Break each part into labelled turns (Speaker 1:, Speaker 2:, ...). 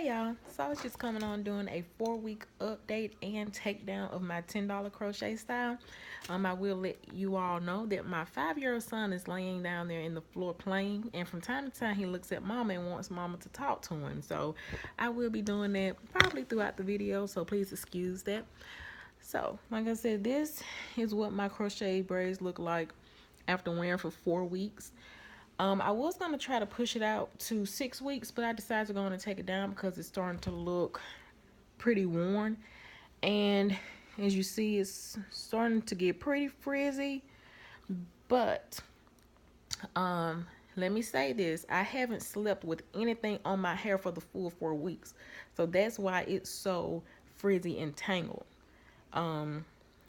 Speaker 1: Hey y'all, so I was just coming on doing a 4-week update and takedown of my $10 crochet style. I will let you all know that my 5-year-old son is laying down there in the floor playing, and from time to time he looks at mama and wants mama to talk to him. So I will be doing that probably throughout the video, so please excuse that. So like I said, this is what my crochet braids look like after wearing for 4 weeks. I was going to try to push it out to 6 weeks, but I decided to go on and take it down because it's starting to look pretty worn. And as you see, it's starting to get pretty frizzy. But let me say this. I haven't slept with anything on my hair for the full 4 weeks. So that's why it's so frizzy and tangled.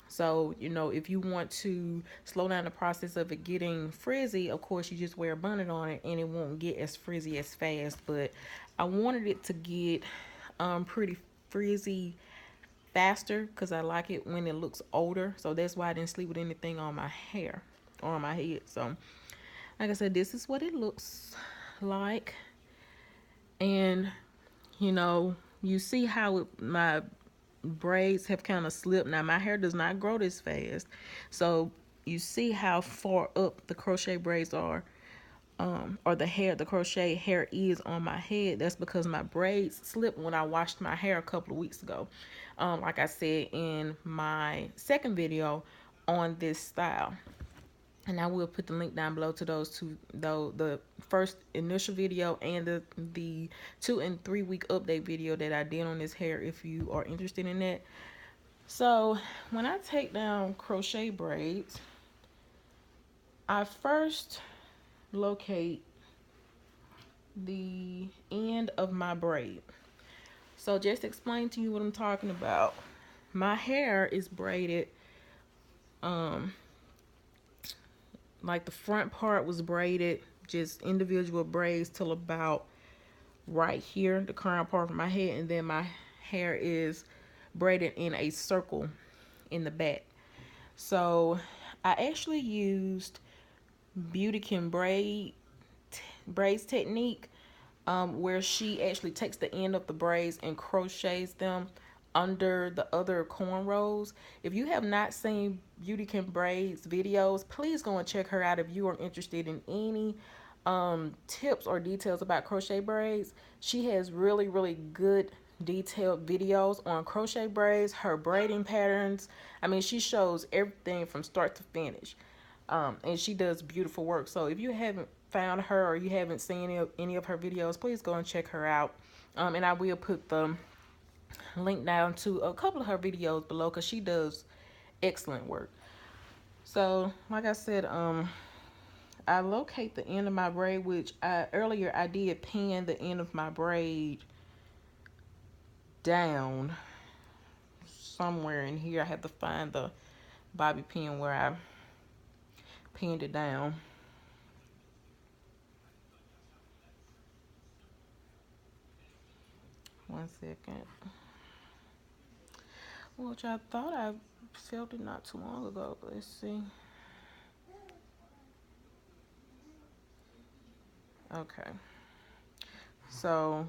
Speaker 1: So, you know, if you want to slow down the process of it getting frizzy, of course, you just wear a bonnet on it and it won't get as frizzy as fast. But I wanted it to get pretty frizzy faster because I like it when it looks older. So that's why I didn't sleep with anything on my hair or on my head. So, like I said, this is what it looks like. And, you know, you see how my braids have kind of slipped. Now my hair does not grow this fast, so you see how far up the crochet braids are, or the crochet hair is on my head. That's because my braids slipped when I washed my hair a couple of weeks ago, like I said in my second video on this style. And I will put the link down below to those two, though, the first initial video and the 2 and 3 week update video that I did on this hair, if you are interested in that. So when I take down crochet braids, I first locate the end of my braid. So just to explain to you what I'm talking about, my hair is braided, like the front part was braided, just individual braids till about right here, the crown part of my head, and then my hair is braided in a circle in the back. So I actually used Beautykin braids technique, where she actually takes the end of the braids and crochets them under the other cornrows. If you have not seen Beautykin Braids videos, please go and check her out if you are interested in any tips or details about crochet braids. She has really good detailed videos on crochet braids, her braiding patterns. I mean, she shows everything from start to finish, and she does beautiful work. So if you haven't found her or you haven't seen any of her videos, please go and check her out. And I will put the link down to a couple of her videos below because she does excellent work. So like I said, I locate the end of my braid, which earlier I did pin the end of my braid down somewhere in here. I had to find the bobby pin where I pinned it down. One second. Which I thought I felt it not too long ago, but let's see. Okay. So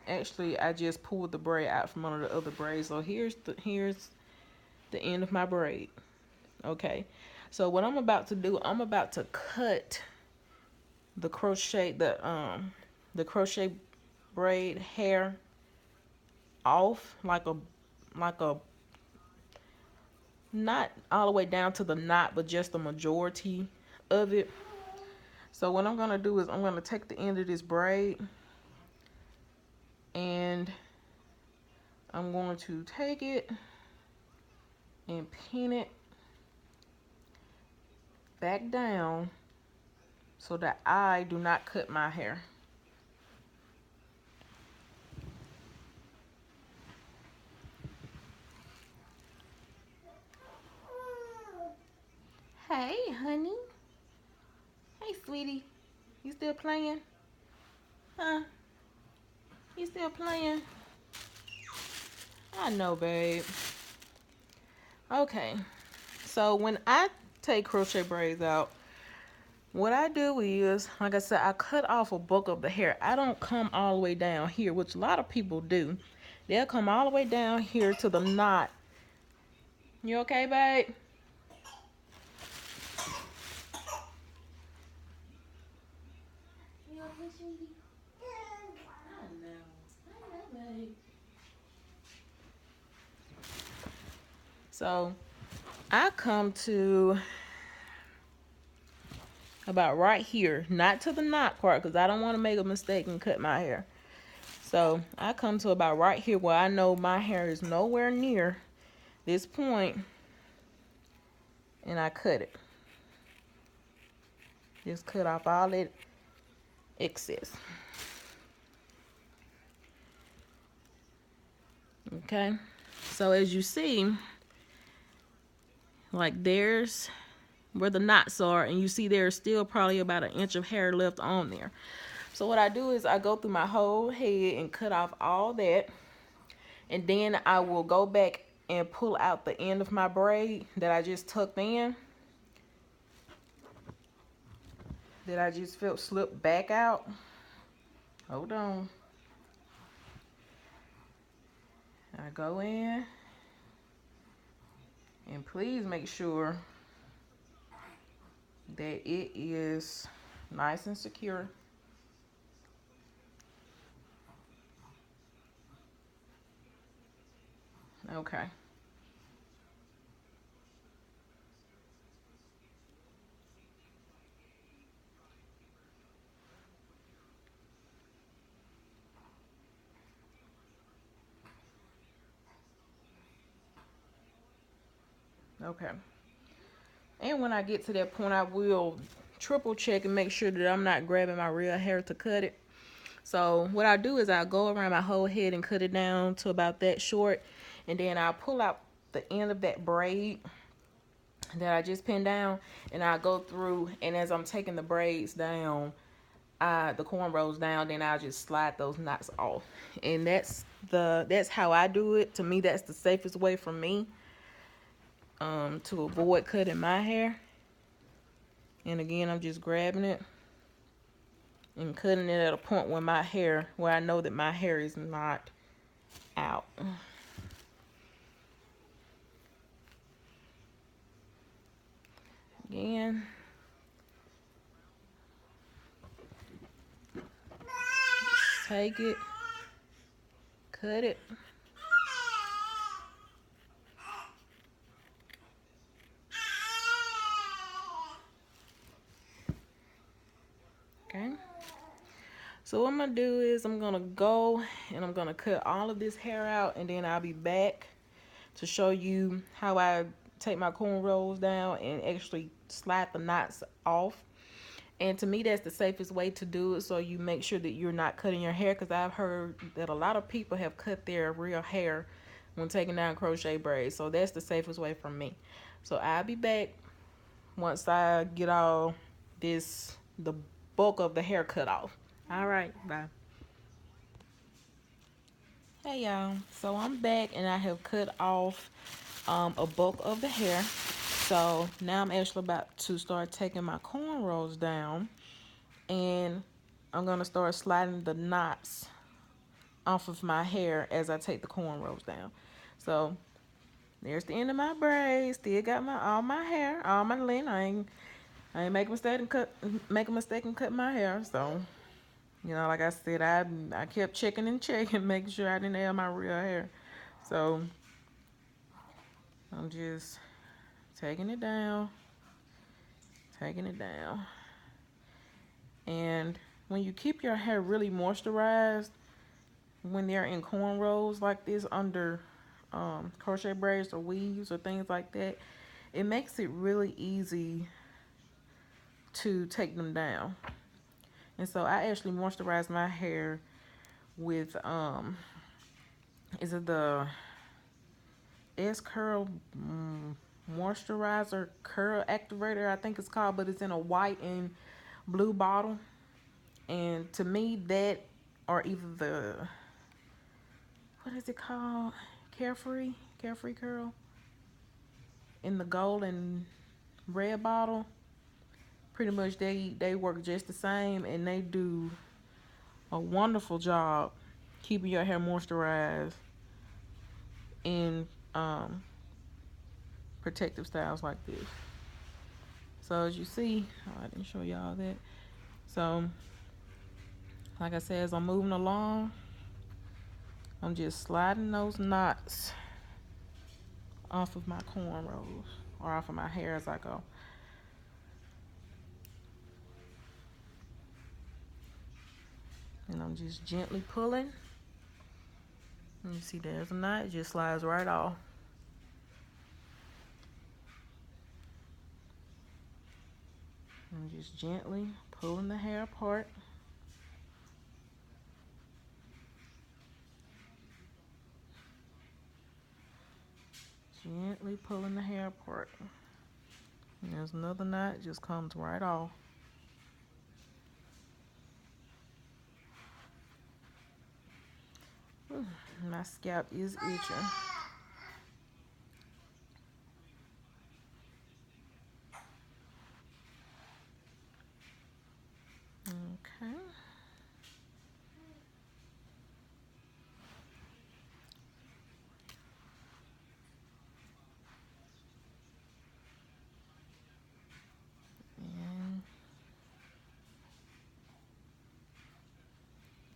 Speaker 1: actually I just pulled the braid out from under the other braid. So here's the end of my braid. Okay. So what I'm about to do, I'm about to cut the crochet braid hair off like a not all the way down to the knot, but just the majority of it. So what I'm gonna do is I'm gonna take the end of this braid and I'm going to take it and pin it back down so that I do not cut my hair. Hey, honey. Hey, sweetie. You still playing? Huh? You still playing? I know, babe. Okay. So when I take crochet braids out, What I do is, like I said, I cut off a bulk of the hair. I don't come all the way down here, which a lot of people do. They'll come all the way down here to the knot. You okay, babe? You okay, sweetie? I know, babe. So I come to about right here, not to the knot part, because I don't want to make a mistake and cut my hair. So I come to about right here where I know my hair is nowhere near this point, and I cut it. Just cut off all that excess. Okay, so as you see, like there's where the knots are, and you see there's still probably about an inch of hair left on there. So what I do is I go through my whole head and cut off all that, and then I will go back and pull out the end of my braid that I just tucked in, that I just felt slip back out. Hold on. I go in, and please make sure that it is nice and secure. Okay. Okay. And when I get to that point, I will triple check and make sure that I'm not grabbing my real hair to cut it. So what I do is I go around my whole head and cut it down to about that short, and then I'll pull out the end of that braid that I just pinned down, and I go through, and as I'm taking the braids down, the cornrows down, then I'll just slide those knots off. And that's how I do it. To me, that's the safest way for me to avoid cutting my hair. And again, I'm just grabbing it and cutting it at a point where I know that my hair is not out. Again, take it, cut it. Okay. So what I'm gonna do is I'm gonna go and I'm gonna cut all of this hair out, and then I'll be back to show you how I take my cornrows down and actually slide the knots off. And to me, that's the safest way to do it, so you make sure that you're not cutting your hair, because I've heard that a lot of people have cut their real hair when taking down crochet braids. So that's the safest way for me. So I'll be back once I get all the bulk of the hair cut off. All right, bye. Hey y'all, so I'm back and I have cut off a bulk of the hair. So now I'm actually about to start taking my cornrows down, and I'm gonna start sliding the knots off of my hair as I take the cornrows down. So there's the end of my braids. Still got all my hair, all my length. I ain't make a mistake and cut my hair. So, you know, like I said, I kept checking and checking, making sure I didn't have my real hair. So I'm just taking it down, taking it down. And when you keep your hair really moisturized, when they're in cornrows like this under crochet braids or weaves or things like that, it makes it really easy to take them down. And so I actually moisturize my hair with is it the S Curl moisturizer curl activator, I think it's called, but it's in a white and blue bottle. And to me, that, or either the, what is it called, carefree curl in the gold and red bottle, pretty much they work just the same, and they do a wonderful job keeping your hair moisturized in protective styles like this. So as you see, I didn't show y'all that. So like I said, as I'm moving along, I'm just sliding those knots off of my cornrows, or off of my hair as I go. And I'm just gently pulling. And you see there's a knot, it just slides right off. I'm just gently pulling the hair apart. Gently pulling the hair apart. And there's another knot, it just comes right off. My scalp is itching. Okay. And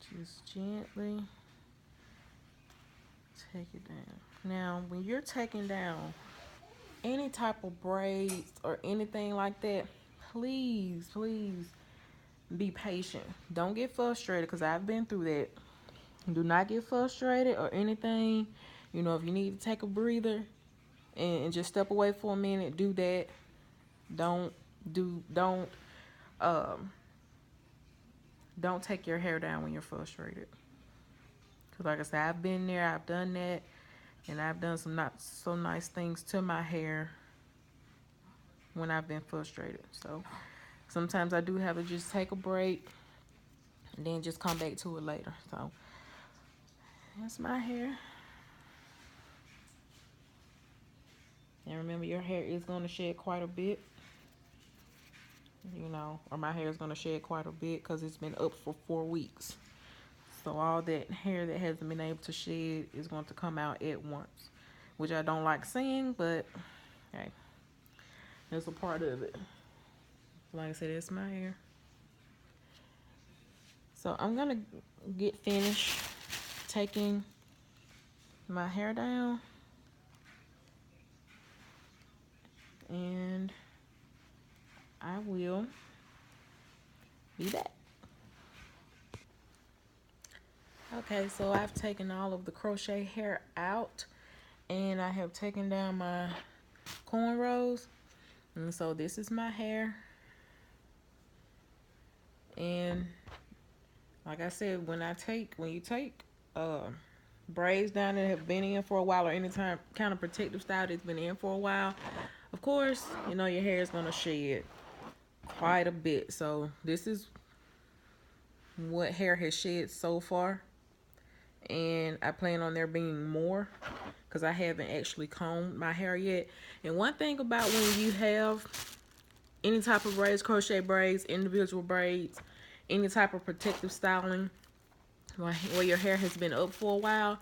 Speaker 1: just gently take it down. Now, when you're taking down any type of braids or anything like that, please, please be patient. Don't get frustrated, because I've been through that. Do not get frustrated or anything. You know, if you need to take a breather and just step away for a minute, do that. Don't take your hair down when you're frustrated. Because like I said, I've been there, I've done that, and I've done some not so nice things to my hair when I've been frustrated. So sometimes I do have to just take a break and then just come back to it later. So that's my hair. And remember, your hair is going to shed quite a bit. You know, or my hair is going to shed quite a bit because it's been up for 4 weeks. So all that hair that hasn't been able to shed is going to come out at once, which I don't like seeing, but hey, that's a part of it. Like I said, that's my hair. So I'm going to get finished taking my hair down, and I will be back. Okay, so I've taken all of the crochet hair out, and I have taken down my cornrows, and so this is my hair. And like I said, when you take braids down that have been in for a while, or any kind of protective style that's been in for a while, of course, you know, your hair is going to shed quite a bit. So this is what hair has shed so far, and I plan on there being more because I haven't actually combed my hair yet. And one thing about when you have any type of braids, crochet braids, individual braids, any type of protective styling where your hair has been up for a while,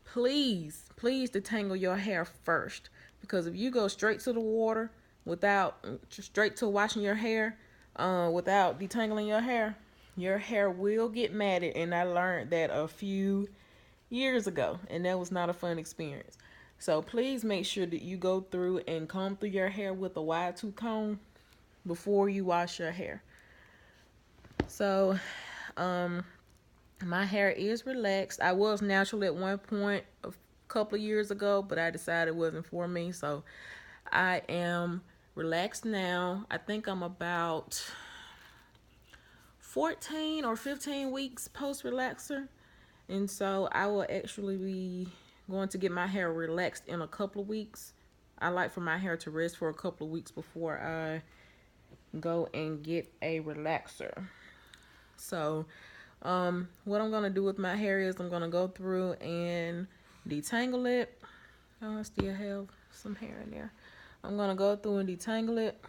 Speaker 1: please detangle your hair first. Because if you go straight to the water straight to washing your hair without detangling your hair will get matted. And I learned that a few years ago, and that was not a fun experience. So please make sure that you go through and comb through your hair with a wide tooth comb before you wash your hair. So my hair is relaxed. I was natural at one point a couple of years ago, but I decided it wasn't for me. So I am relaxed now. I think I'm about 14 or 15 weeks post relaxer. And so I will actually be going to get my hair relaxed in a couple of weeks. I like for my hair to rest for a couple of weeks before I go and get a relaxer. So what I'm going to do with my hair is I'm going to go through and detangle it. Oh, I still have some hair in there. I'm going to go through and detangle it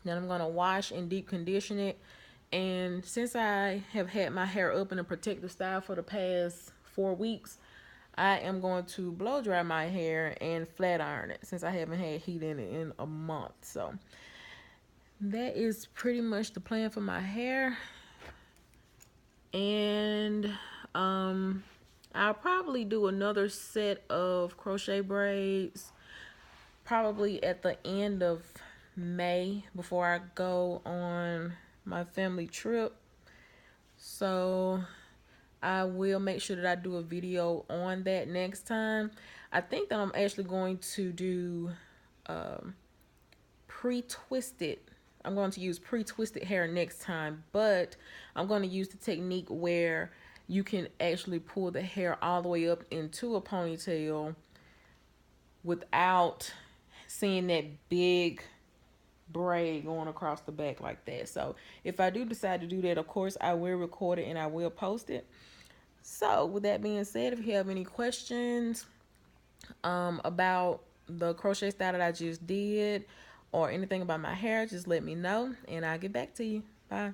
Speaker 1: Then I'm going to wash and deep condition it. And since I have had my hair up in a protective style for the past 4 weeks, I am going to blow dry my hair and flat iron it since I haven't had heat in it in a month. So that is pretty much the plan for my hair. And I'll probably do another set of crochet braids probably at the end of May before I go on my family trip. So I will make sure that I do a video on that next time. I think that I'm actually going to do pre-twisted. I'm going to use pre-twisted hair next time, but I'm going to use the technique where you can actually pull the hair all the way up into a ponytail without seeing that big braid going across the back like that. So if I do decide to do that, of course I will record it and I will post it. So with that being said, if you have any questions about the crochet style that I just did or anything about my hair, just let me know and I'll get back to you. Bye.